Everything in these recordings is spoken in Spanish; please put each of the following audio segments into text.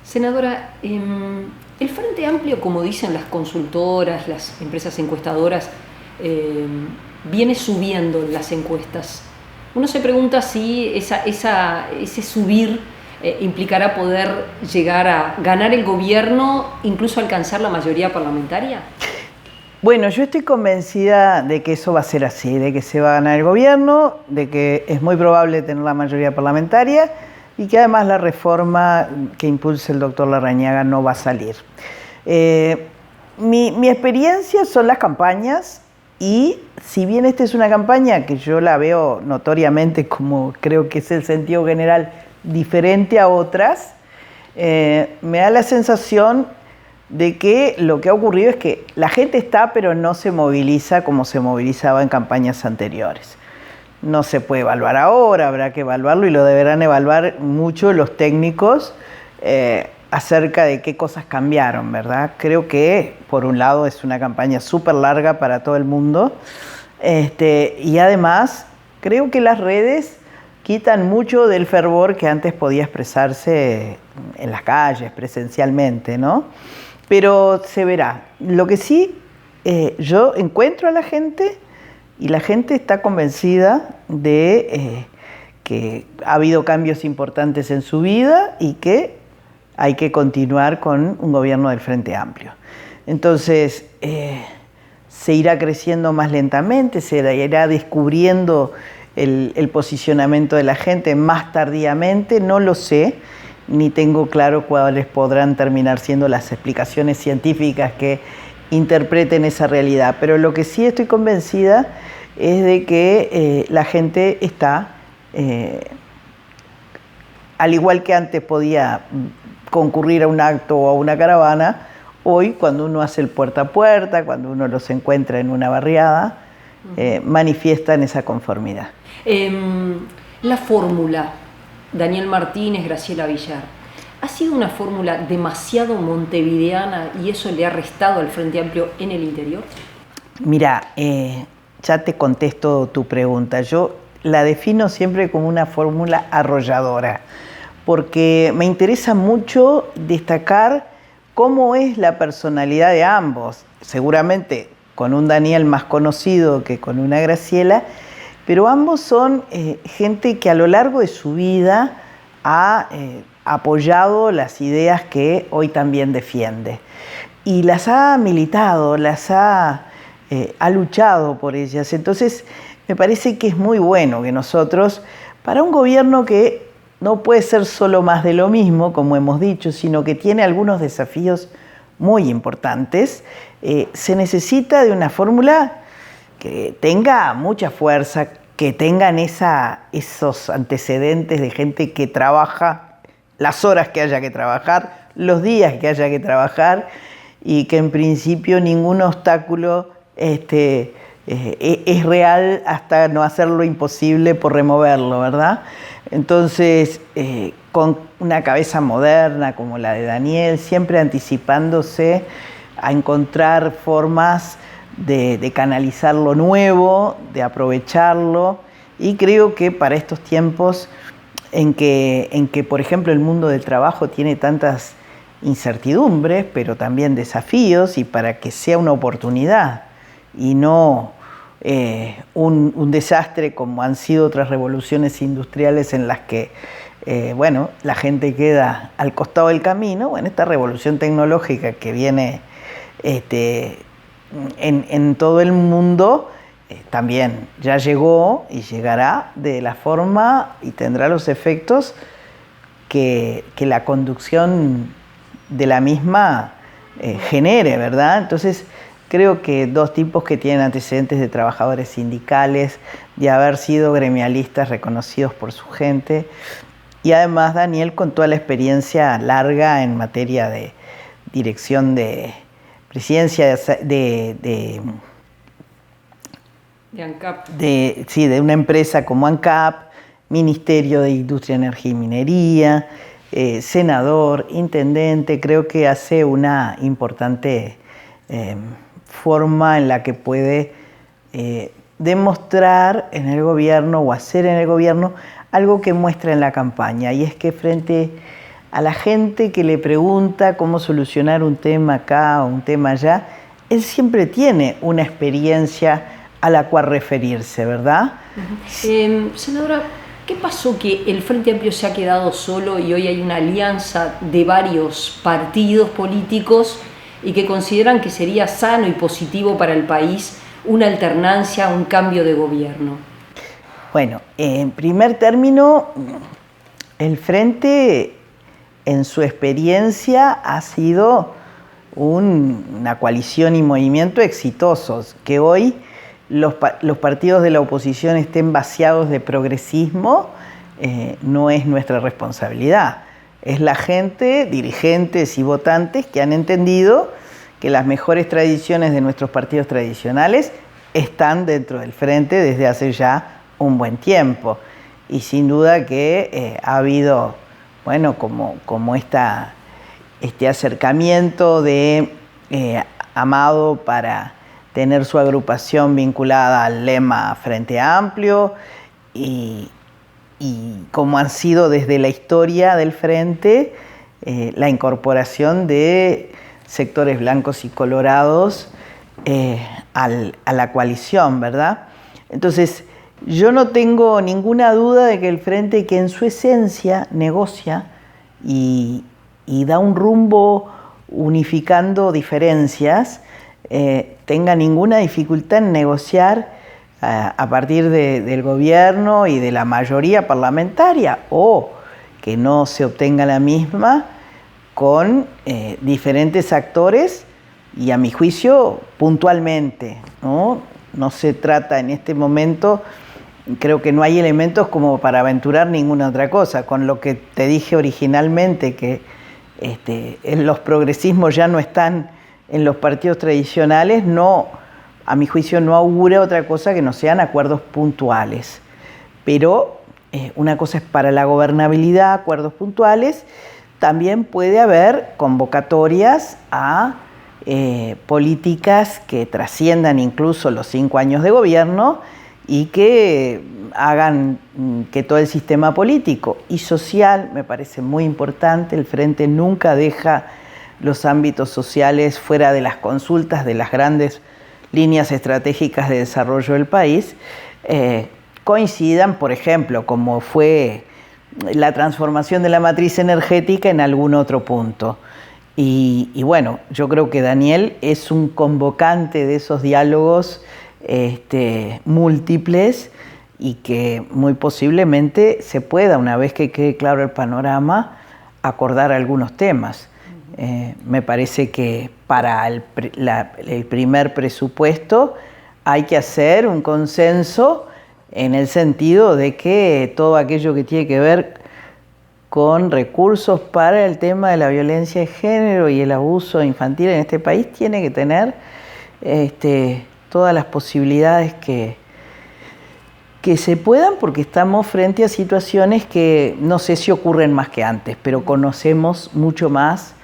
Senadora, el Frente Amplio, como dicen las consultoras, las empresas encuestadoras, viene subiendo en las encuestas. Uno se pregunta si ese subir implicará poder llegar a ganar el gobierno, incluso alcanzar la mayoría parlamentaria. Bueno, yo estoy convencida de que eso va a ser así, de que se va a ganar el gobierno, de que es muy probable tener la mayoría parlamentaria y que además la reforma que impulsa el doctor Larrañaga no va a salir. Mi experiencia son las campañas y si bien esta es una campaña que yo la veo notoriamente como creo que es el sentido general diferente a otras, me da la sensación de que lo que ha ocurrido es que la gente está pero no se moviliza como se movilizaba en campañas anteriores. No se puede evaluar ahora, habrá que evaluarlo y lo deberán evaluar mucho los técnicos acerca de qué cosas cambiaron, ¿verdad? Creo que por un lado es una campaña súper larga para todo el mundo y además creo que las redes quitan mucho del fervor que antes podía expresarse en las calles, presencialmente, ¿no? Pero se verá. Lo que sí, yo encuentro a la gente y la gente está convencida de que ha habido cambios importantes en su vida y que hay que continuar con un gobierno del Frente Amplio. Entonces, se irá creciendo más lentamente, se irá descubriendo el posicionamiento de la gente más tardíamente, no lo sé, ni tengo claro cuáles podrán terminar siendo las explicaciones científicas que interpreten esa realidad. Pero lo que sí estoy convencida es de que la gente está, al igual que antes podía concurrir a un acto o a una caravana, hoy cuando uno hace el puerta a puerta, cuando uno los encuentra en una barriada, manifiestan esa conformidad. La fórmula Daniel Martínez, Graciela Villar, ¿ha sido una fórmula demasiado montevideana y eso le ha restado al Frente Amplio en el interior? Mira, ya te contesto tu pregunta. Yo la defino siempre como una fórmula arrolladora, porque me interesa mucho destacar cómo es la personalidad de ambos. Seguramente con un Daniel más conocido que con una Graciela, pero ambos son gente que a lo largo de su vida ha apoyado las ideas que hoy también defiende. Y las ha militado, ha luchado por ellas. Entonces, me parece que es muy bueno que nosotros, para un gobierno que no puede ser solo más de lo mismo, como hemos dicho, sino que tiene algunos desafíos muy importantes, se necesita de una fórmula que tenga mucha fuerza, que tengan esos antecedentes de gente que trabaja las horas que haya que trabajar, los días que haya que trabajar y que en principio ningún obstáculo es real hasta no hacerlo imposible por removerlo, ¿verdad? Entonces, con una cabeza moderna como la de Daniel, siempre anticipándose a encontrar formas de canalizar lo nuevo, de aprovecharlo, y creo que para estos tiempos en que, por ejemplo, el mundo del trabajo tiene tantas incertidumbres, pero también desafíos, y para que sea una oportunidad y no un desastre como han sido otras revoluciones industriales en las que la gente queda al costado del camino. Bueno, esta revolución tecnológica que viene en todo el mundo también ya llegó y llegará de la forma y tendrá los efectos que la conducción de la misma genere, ¿verdad? Entonces, creo que dos tipos que tienen antecedentes de trabajadores sindicales, de haber sido gremialistas reconocidos por su gente, y además Daniel con toda la experiencia larga en materia de dirección de presidencia de ANCAP. De una empresa como ANCAP, Ministerio de Industria, Energía y Minería, senador, intendente. Creo que hace una importante forma en la que puede demostrar en el gobierno o hacer en el gobierno algo que muestra en la campaña, y es que frente a la gente que le pregunta cómo solucionar un tema acá o un tema allá, él siempre tiene una experiencia a la cual referirse, ¿verdad? Senadora, ¿qué pasó que el Frente Amplio se ha quedado solo y hoy hay una alianza de varios partidos políticos y que consideran que sería sano y positivo para el país una alternancia, un cambio de gobierno? Bueno, en primer término, el Frente en su experiencia ha sido una coalición y movimiento exitosos. Que hoy los partidos de la oposición estén vaciados de progresismo no es nuestra responsabilidad. Es la gente, dirigentes y votantes que han entendido que las mejores tradiciones de nuestros partidos tradicionales están dentro del Frente desde hace ya un buen tiempo. Y sin duda que ha habido, bueno, como este acercamiento de Amado para tener su agrupación vinculada al lema Frente Amplio y como han sido desde la historia del Frente la incorporación de sectores blancos y colorados a la coalición, ¿verdad? Entonces, yo no tengo ninguna duda de que el Frente, que en su esencia negocia y da un rumbo unificando diferencias, tenga ninguna dificultad en negociar a partir del gobierno y de la mayoría parlamentaria, o que no se obtenga la misma con diferentes actores y, a mi juicio, puntualmente, ¿no? No se trata en este momento, creo que no hay elementos como para aventurar ninguna otra cosa. Con lo que te dije originalmente, que los progresismos ya no están en los partidos tradicionales, no, a mi juicio no augura otra cosa que no sean acuerdos puntuales. Pero una cosa es para la gobernabilidad, acuerdos puntuales, también puede haber convocatorias a políticas que trasciendan incluso los 5 años de gobierno y que hagan que todo el sistema político y social, me parece muy importante, el Frente nunca deja los ámbitos sociales fuera de las consultas de las grandes líneas estratégicas de desarrollo del país, coincidan, por ejemplo, como fue la transformación de la matriz energética en algún otro punto. Y bueno, yo creo que Daniel es un convocante de esos diálogos múltiples y que muy posiblemente se pueda, una vez que quede claro el panorama, acordar algunos temas. Me parece que para el primer presupuesto hay que hacer un consenso en el sentido de que todo aquello que tiene que ver con recursos para el tema de la violencia de género y el abuso infantil en este país tiene que tener todas las posibilidades que se puedan, porque estamos frente a situaciones que no sé si ocurren más que antes, pero conocemos mucho más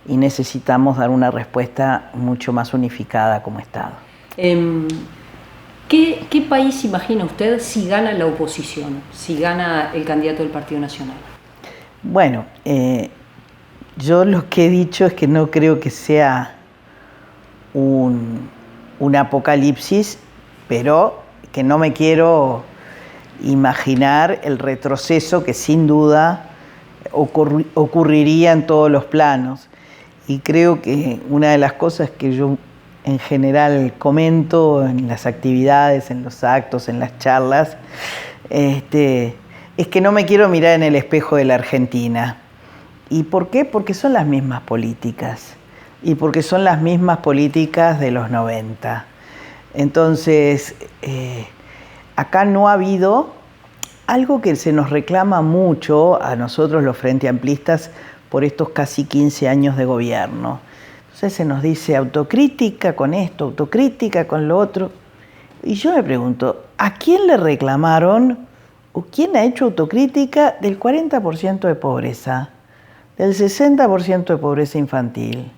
y necesitamos dar una respuesta mucho más unificada como Estado. ¿Qué país imagina usted si gana la oposición, si gana el candidato del Partido Nacional? Bueno, yo lo que he dicho es que no creo que sea un apocalipsis, pero que no me quiero imaginar el retroceso que sin duda ocurriría en todos los planos. Y creo que una de las cosas que yo en general comento en las actividades, en los actos, en las charlas, es que no me quiero mirar en el espejo de la Argentina. ¿Y por qué? Porque son las mismas políticas. Y porque son las mismas políticas de los 90. Entonces, acá no ha habido algo que se nos reclama mucho a nosotros los Frente Amplistas por estos casi 15 años de gobierno. Entonces se nos dice autocrítica con esto, autocrítica con lo otro. Y yo me pregunto, ¿a quién le reclamaron o quién ha hecho autocrítica del 40% de pobreza, del 60% de pobreza infantil,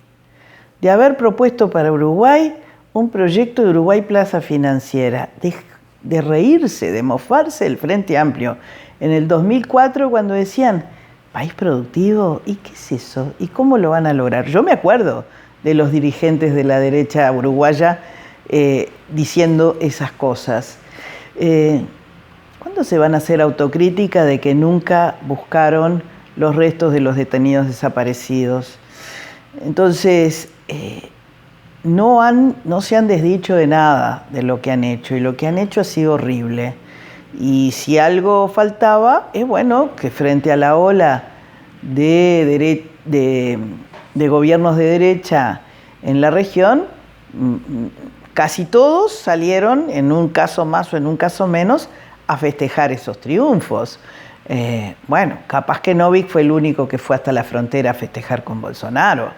de haber propuesto para Uruguay un proyecto de Uruguay Plaza Financiera, de reírse, de mofarse del Frente Amplio en el 2004 cuando decían, país productivo, ¿y qué es eso? ¿Y cómo lo van a lograr? Yo me acuerdo de los dirigentes de la derecha uruguaya diciendo esas cosas. ¿Cuándo se van a hacer autocrítica de que nunca buscaron los restos de los detenidos desaparecidos? Entonces, no se han desdicho de nada de lo que han hecho, y lo que han hecho ha sido horrible. Y si algo faltaba, es bueno que frente a la ola de gobiernos de derecha en la región, casi todos salieron, en un caso más o en un caso menos, a festejar esos triunfos. Bueno, capaz que Novik fue el único que fue hasta la frontera a festejar con Bolsonaro,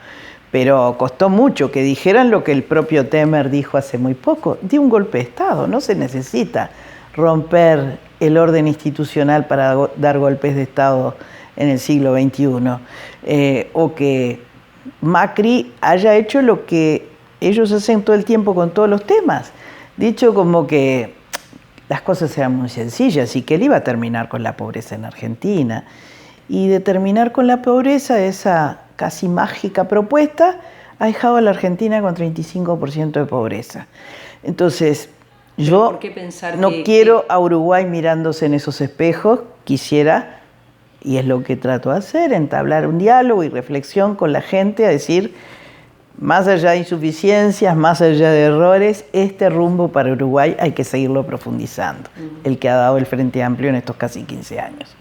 pero costó mucho que dijeran lo que el propio Temer dijo hace muy poco: de un golpe de Estado, no se necesita romper el orden institucional para dar golpes de Estado en el siglo XXI, o que Macri haya hecho lo que ellos hacen todo el tiempo con todos los temas, dicho como que las cosas eran muy sencillas y que él iba a terminar con la pobreza en Argentina. Y de terminar con la pobreza, esa casi mágica propuesta ha dejado a la Argentina con 35% de pobreza. Entonces, yo no quiero a Uruguay mirándose en esos espejos, quisiera, y es lo que trato de hacer, entablar un diálogo y reflexión con la gente, a decir, más allá de insuficiencias, más allá de errores, este rumbo para Uruguay hay que seguirlo profundizando, el que ha dado el Frente Amplio en estos casi 15 años.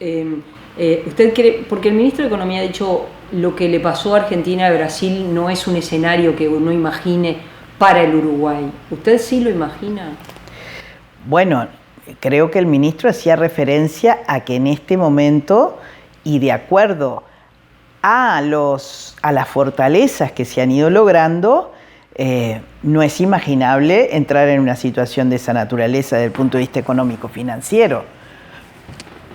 ¿Usted cree, porque el ministro de Economía ha dicho, lo que le pasó a Argentina y Brasil no es un escenario que uno imagine para el Uruguay? ¿Usted sí lo imagina? Bueno, creo que el ministro hacía referencia a que en este momento, y de acuerdo a las fortalezas que se han ido logrando, no es imaginable entrar en una situación de esa naturaleza desde el punto de vista económico-financiero.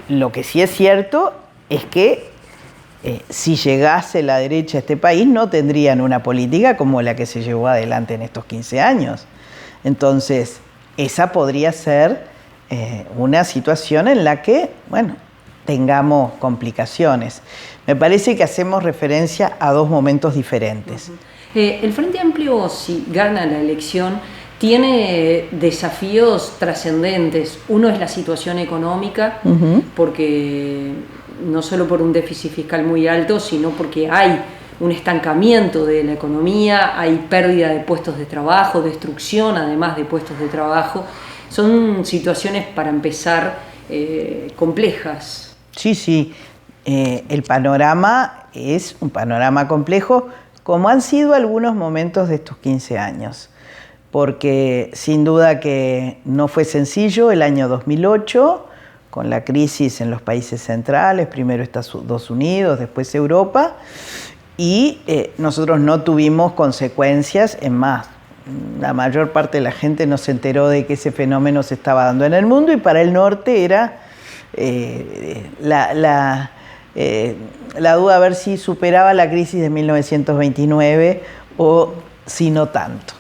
Lo que sí es cierto es que si llegase la derecha a este país, no tendrían una política como la que se llevó adelante en estos 15 años. Entonces, esa podría ser una situación en la que, bueno, tengamos complicaciones. Me parece que hacemos referencia a dos momentos diferentes. El Frente Amplio, si gana la elección, tiene desafíos trascendentes. Uno es la situación económica, porque no solo por un déficit fiscal muy alto, sino porque hay un estancamiento de la economía, hay pérdida de puestos de trabajo, destrucción además de puestos de trabajo. Son situaciones, para empezar, complejas. Sí. El panorama es un panorama complejo, como han sido algunos momentos de estos 15 años. Porque sin duda que no fue sencillo el año 2008, con la crisis en los países centrales, primero Estados Unidos, después Europa, y nosotros no tuvimos consecuencias. En más, la mayor parte de la gente no se enteró de que ese fenómeno se estaba dando en el mundo, y para el norte era la duda a ver si superaba la crisis de 1929 o si no tanto.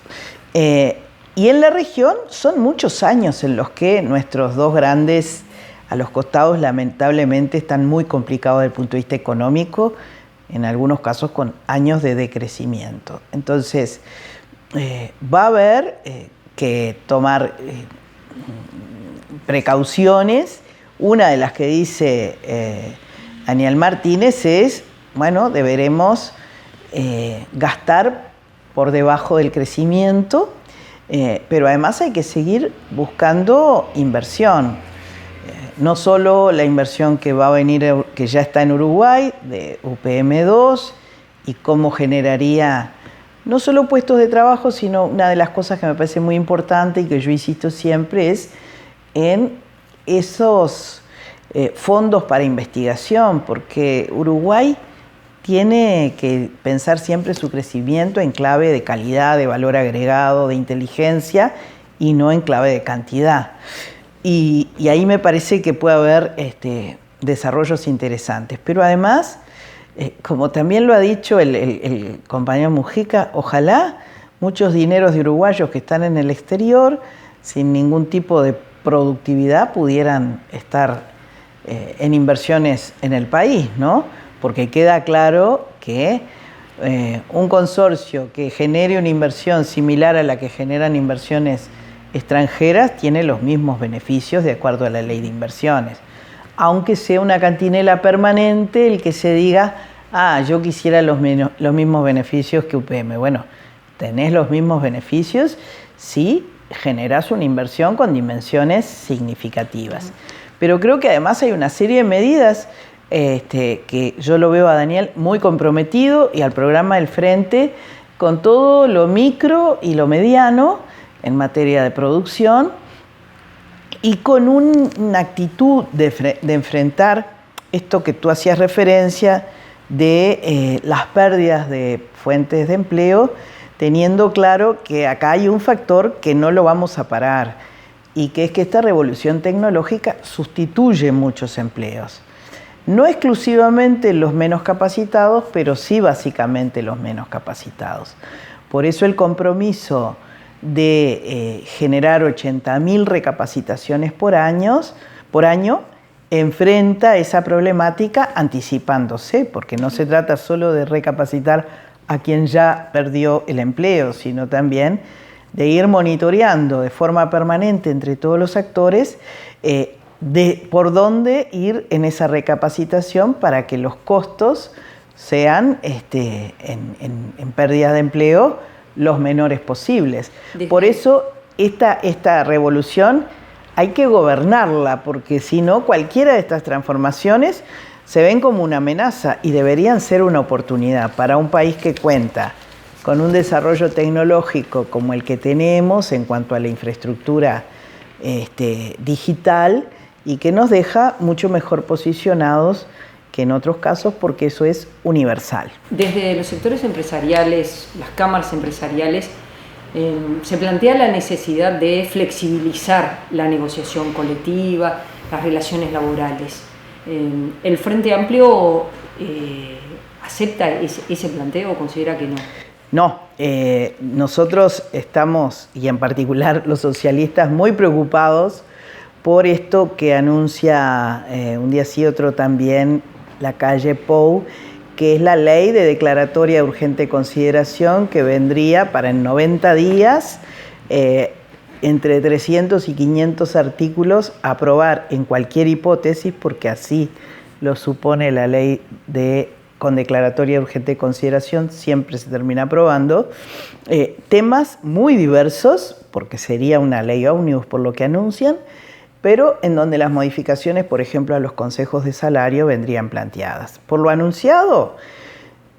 Y en la región son muchos años en los que nuestros dos grandes a los costados lamentablemente están muy complicados desde el punto de vista económico, en algunos casos con años de decrecimiento. Entonces, va a haber que tomar precauciones. Una de las que dice Daniel Martínez es, bueno, deberemos gastar por debajo del crecimiento, pero además hay que seguir buscando inversión. No solo la inversión que va a venir, que ya está en Uruguay, de UPM2, y cómo generaría no solo puestos de trabajo, sino una de las cosas que me parece muy importante y que yo insisto siempre es en esos fondos para investigación, porque Uruguay tiene que pensar siempre su crecimiento en clave de calidad, de valor agregado, de inteligencia, y no en clave de cantidad. Y ahí me parece que puede haber desarrollos interesantes. Pero además, como también lo ha dicho el compañero Mujica, ojalá muchos dineros de uruguayos que están en el exterior, sin ningún tipo de productividad, pudieran estar en inversiones en el país, ¿no? Porque queda claro que un consorcio que genere una inversión similar a la que generan inversiones extranjeras tiene los mismos beneficios de acuerdo a la ley de inversiones. Aunque sea una cantinela permanente el que se diga, yo quisiera los mismos beneficios que UPM. Bueno, tenés los mismos beneficios si generás una inversión con dimensiones significativas. Pero creo que además hay una serie de medidas que yo lo veo a Daniel muy comprometido y al programa del Frente con todo lo micro y lo mediano en materia de producción y con una actitud de enfrentar esto que tú hacías referencia de las pérdidas de fuentes de empleo, teniendo claro que acá hay un factor que no lo vamos a parar y que es que esta revolución tecnológica sustituye muchos empleos. No exclusivamente los menos capacitados, pero sí básicamente los menos capacitados. Por eso el compromiso de generar 80.000 recapacitaciones por año enfrenta esa problemática anticipándose, porque no se trata solo de recapacitar a quien ya perdió el empleo, sino también de ir monitoreando de forma permanente entre todos los actores de por dónde ir en esa recapacitación para que los costos sean en pérdida de empleo los menores posibles. Por eso esta revolución hay que gobernarla, porque si no, cualquiera de estas transformaciones se ven como una amenaza y deberían ser una oportunidad para un país que cuenta con un desarrollo tecnológico como el que tenemos en cuanto a la infraestructura digital y que nos deja mucho mejor posicionados que en otros casos porque eso es universal. Desde los sectores empresariales, las cámaras empresariales, se plantea la necesidad de flexibilizar la negociación colectiva, las relaciones laborales. ¿El Frente Amplio acepta ese planteo o considera que no? No, nosotros estamos, y en particular los socialistas, muy preocupados por esto que anuncia un día sí otro también la calle Pou, que es la ley de declaratoria de urgente consideración que vendría para en 90 días, entre 300 y 500 artículos, aprobar en cualquier hipótesis, porque así lo supone la ley con declaratoria de urgente consideración, siempre se termina aprobando, temas muy diversos, porque sería una ley ómnibus por lo que anuncian, pero en donde las modificaciones, por ejemplo, a los consejos de salario vendrían planteadas. Por lo anunciado,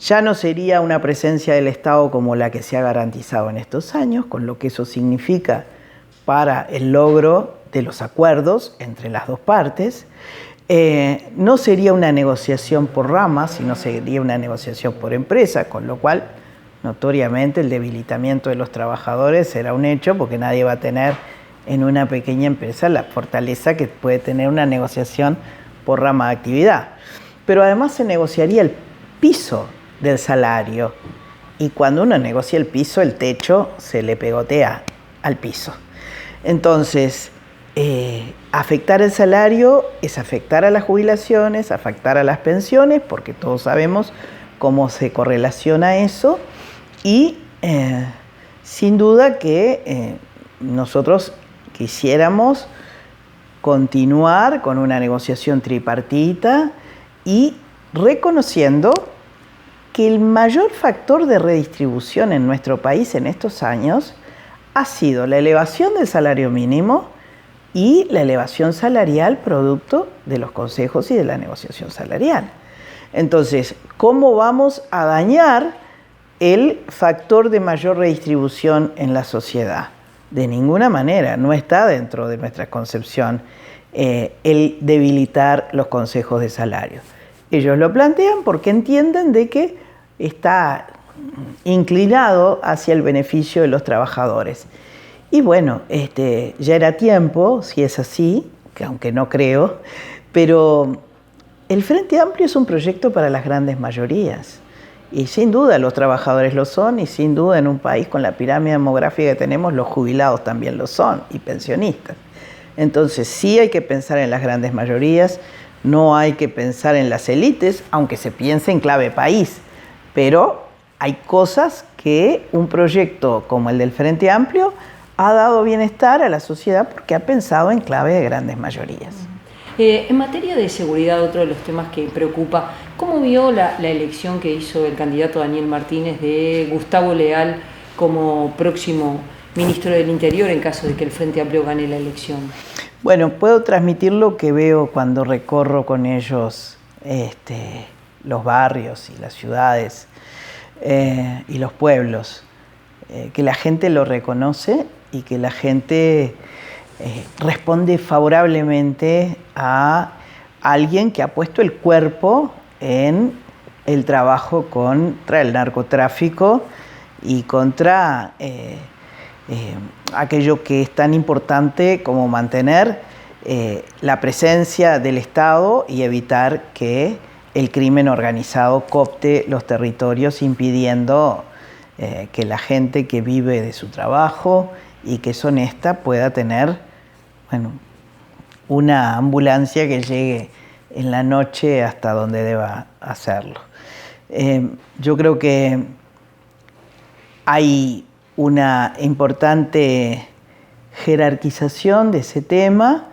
ya no sería una presencia del Estado como la que se ha garantizado en estos años, con lo que eso significa para el logro de los acuerdos entre las dos partes. No sería una negociación por ramas, sino sería una negociación por empresa, con lo cual, notoriamente, el debilitamiento de los trabajadores será un hecho, porque nadie va a tener en una pequeña empresa la fortaleza que puede tener una negociación por rama de actividad. Pero además se negociaría el piso del salario, y cuando uno negocia el piso, el techo se le pegotea al piso. Entonces, afectar el salario es afectar a las jubilaciones, afectar a las pensiones, porque todos sabemos cómo se correlaciona eso, y sin duda que nosotros quisiéramos continuar con una negociación tripartita y reconociendo que el mayor factor de redistribución en nuestro país en estos años ha sido la elevación del salario mínimo y la elevación salarial producto de los consejos y de la negociación salarial. Entonces, ¿cómo vamos a dañar el factor de mayor redistribución en la sociedad? De ninguna manera, no está dentro de nuestra concepción el debilitar los consejos de salario. Ellos lo plantean porque entienden de que está inclinado hacia el beneficio de los trabajadores. Y bueno, ya era tiempo, si es así, que aunque no creo, pero el Frente Amplio es un proyecto para las grandes mayorías. Y sin duda los trabajadores lo son, y sin duda en un país con la pirámide demográfica que tenemos, los jubilados también lo son, y pensionistas. Entonces sí hay que pensar en las grandes mayorías, no hay que pensar en las élites, aunque se piense en clave país, pero hay cosas que un proyecto como el del Frente Amplio ha dado bienestar a la sociedad porque ha pensado en clave de grandes mayorías. En materia de seguridad, otro de los temas que preocupa, ¿cómo vio la elección que hizo el candidato Daniel Martínez de Gustavo Leal como próximo ministro del Interior en caso de que el Frente Amplio gane la elección? Bueno, puedo transmitir lo que veo cuando recorro con ellos los barrios y las ciudades y los pueblos, que la gente lo reconoce y que la gente responde favorablemente a alguien que ha puesto el cuerpo en el trabajo contra el narcotráfico y contra aquello que es tan importante como mantener la presencia del Estado y evitar que el crimen organizado coopte los territorios, impidiendo que la gente que vive de su trabajo y que es honesta pueda tener, bueno, una ambulancia que llegue en la noche hasta donde deba hacerlo. Yo creo que hay una importante jerarquización de ese tema.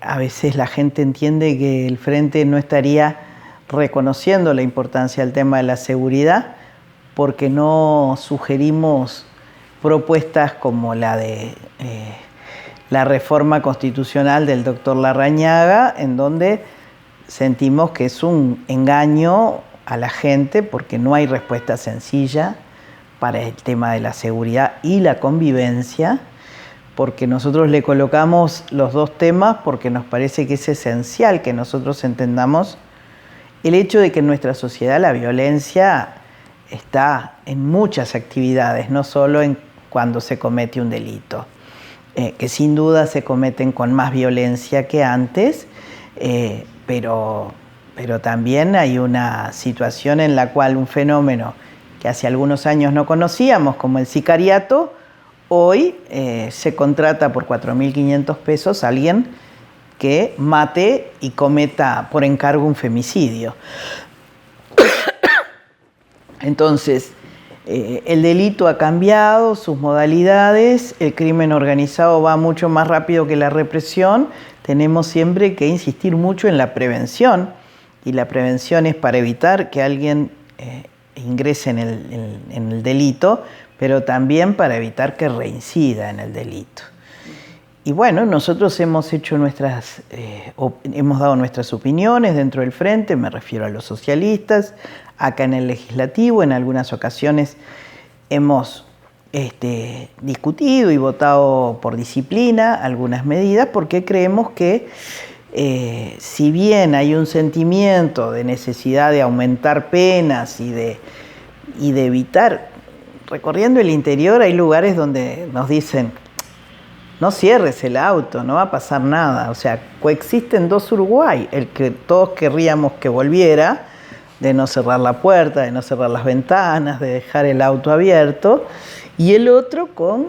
A veces la gente entiende que el Frente no estaría reconociendo la importancia del tema de la seguridad porque no sugerimos propuestas como la de la reforma constitucional del doctor Larrañaga, en donde sentimos que es un engaño a la gente porque no hay respuesta sencilla para el tema de la seguridad y la convivencia, porque nosotros le colocamos los dos temas porque nos parece que es esencial que nosotros entendamos el hecho de que en nuestra sociedad la violencia está en muchas actividades, no solo en cuando se comete un delito, que sin duda se cometen con más violencia que antes, pero también hay una situación en la cual un fenómeno que hace algunos años no conocíamos, como el sicariato, hoy se contrata por 4.500 pesos a alguien que mate y cometa por encargo un femicidio. Entonces, el delito ha cambiado sus modalidades, el crimen organizado va mucho más rápido que la represión, tenemos siempre que insistir mucho en la prevención, y la prevención es para evitar que alguien ingrese en el delito, pero también para evitar que reincida en el delito. Y bueno, nosotros hemos dado nuestras opiniones dentro del Frente, me refiero a los socialistas, acá en el Legislativo, en algunas ocasiones hemos discutido y votado por disciplina algunas medidas porque creemos que si bien hay un sentimiento de necesidad de aumentar penas y de evitar, recorriendo el interior hay lugares donde nos dicen no cierres el auto, no va a pasar nada, o sea, coexisten dos Uruguay, el que todos querríamos que volviera, de no cerrar la puerta, de no cerrar las ventanas, de dejar el auto abierto, y el otro con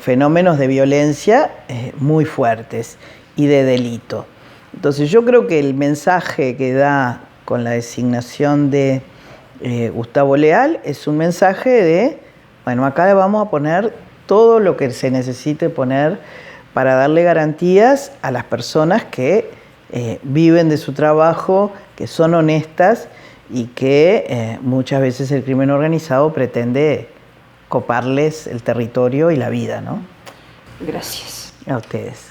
fenómenos de violencia muy fuertes y de delito. Entonces yo creo que el mensaje que da con la designación de Gustavo Leal es un mensaje de, bueno, acá le vamos a poner todo lo que se necesite poner para darle garantías a las personas que viven de su trabajo, que son honestas y que muchas veces el crimen organizado pretende coparles el territorio y la vida, ¿no? Gracias. A ustedes.